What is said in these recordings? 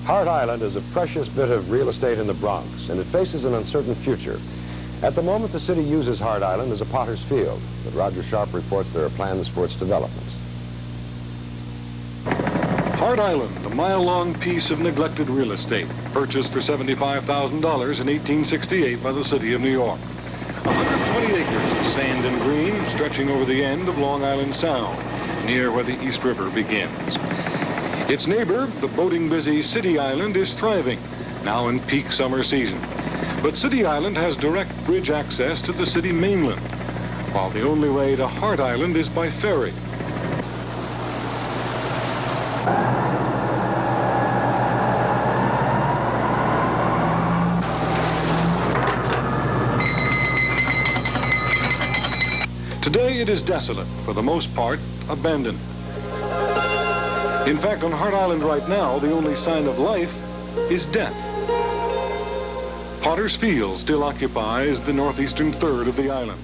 Hart Island is a precious bit of real estate in the Bronx, and it faces an uncertain future. At the moment, the city uses Hart Island as a potter's field, but Roger Sharp reports there are plans for its development. Hart Island, a mile-long piece of neglected real estate, purchased for $75,000 in 1868 by the city of New York. 120 acres of sand and green stretching over the end of Long Island Sound, near where the East River begins. Its neighbor, the boating-busy City Island, is thriving, now in peak summer season. But City Island has direct bridge access to the city mainland, while the only way to Hart Island is by ferry. Today it is desolate, for the most part abandoned. In fact, on Hart Island right now, the only sign of life is death. Potter's Field still occupies the northeastern third of the island,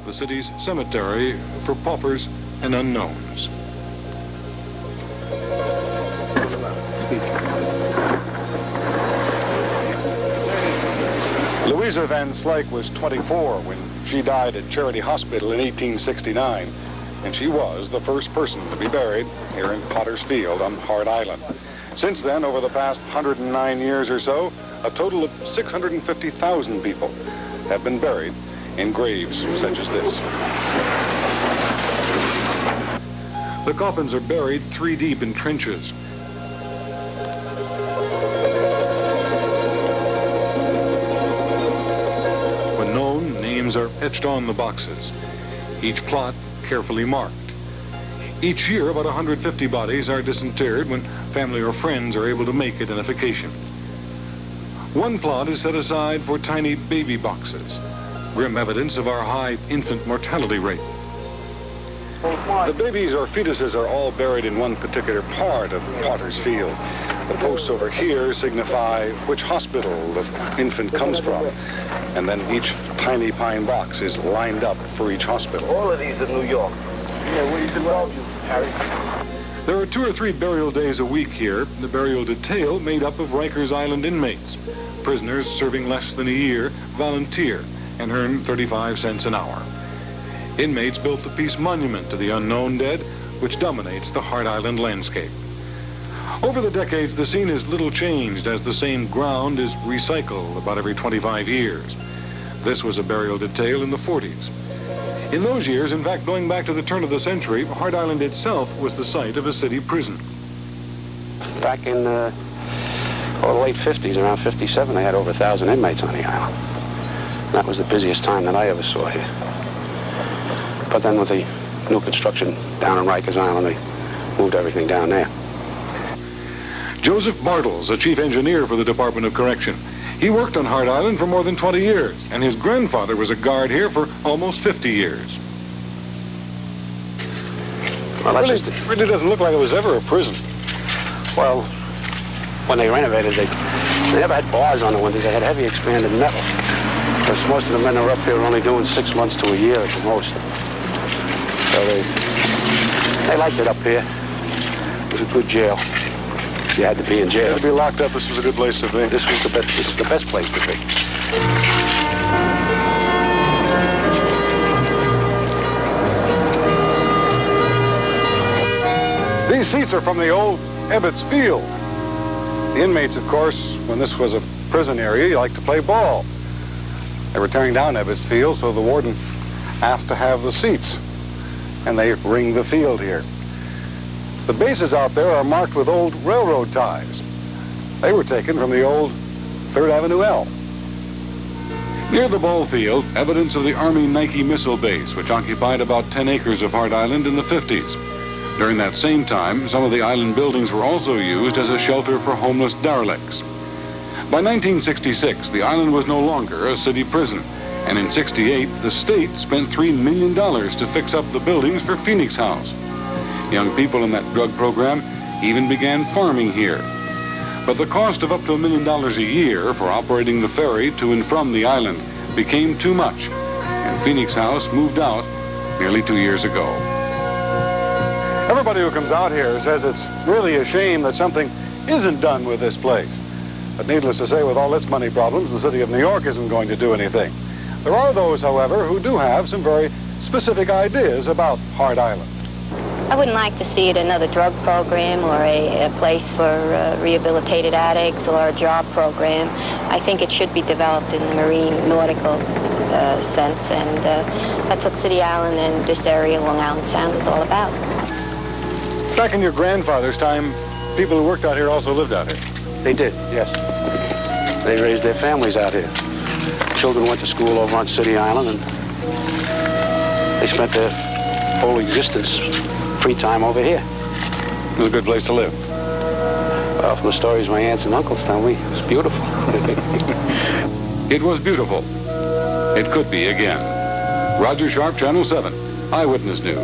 the city's cemetery for paupers and unknowns. Louisa Van Slyke was 24 when she died at Charity Hospital in 1869, and she was the first person to be buried here in Potter's Field on Hart Island. Since then, over the past 109 years or so, a total of 650,000 people have been buried in graves such as this. The coffins are buried 3 deep in trenches. When known, names are etched on the boxes, each plot carefully marked. Each year, about 150 bodies are disinterred when family or friends are able to make identification. One plot is set aside for tiny baby boxes, grim evidence of our high infant mortality rate. The babies or fetuses are all buried in one particular part of Potter's Field. The posts over here signify which hospital the infant comes from, and then each tiny pine box is lined up for each hospital. All of these in New York. Yeah, we can love you, Harry. There are 2 or 3 burial days a week here, the burial detail made up of Rikers Island inmates. Prisoners serving less than a year volunteer and earn 35 cents an hour. Inmates built the Peace Monument to the unknown dead, which dominates the Hart Island landscape. Over the decades, the scene is little changed as the same ground is recycled about every 25 years. This was a burial detail in the 40s. In those years, in fact, going back to the turn of the century, Hart Island itself was the site of a city prison. Back in the late 50s, around 57, they had over 1,000 inmates on the island. That was the busiest time that I ever saw here. But then with the new construction down on Rikers Island, they moved everything down there. Joseph Bartles, a chief engineer for the Department of Correction. He worked on Hart Island for more than 20 years, and his grandfather was a guard here for almost 50 years. Well, It really doesn't look like it was ever a prison. Well, when they renovated, they never had bars on the windows. They had heavy expanded metal. Because most of the men that were up here were only doing 6 months to a year at the most. So they liked it up here. It was a good jail. You had to be in jail. To be locked up, this was a good place to be. This was the best place to be. These seats are from the old Ebbets Field. The inmates, of course, when this was a prison area, liked to play ball. They were tearing down Ebbets Field, so the warden asked to have the seats, and they ringed the field here. The bases out there are marked with old railroad ties. They were taken from the old 3rd Avenue L. Near the ball field, evidence of the Army Nike missile base, which occupied about 10 acres of Hart Island in the 50s. During that same time, some of the island buildings were also used as a shelter for homeless derelicts. By 1966, the island was no longer a city prison, and in '68, the state spent $3 million to fix up the buildings for Phoenix House. Young people in that drug program even began farming here. But the cost of up to $1 million a year for operating the ferry to and from the island became too much, and Phoenix House moved out nearly 2 years ago. Everybody who comes out here says it's really a shame that something isn't done with this place. But needless to say, with all its money problems, the city of New York isn't going to do anything. There are those, however, who do have some very specific ideas about Hart Island. I wouldn't like to see it another drug program or a place for rehabilitated addicts or a job program. I think it should be developed in the marine nautical sense, and that's what City Island and this area, Long Island Sound, is all about. Back in your grandfather's time, people who worked out here also lived out here. They did, yes. They raised their families out here. Children went to school over on City Island, and they spent their whole existence, free time over here. It was a good place to live. Well, from the stories my aunts and uncles tell me, it was beautiful. It was beautiful. It could be again. Roger Sharp, Channel 7, Eyewitness News.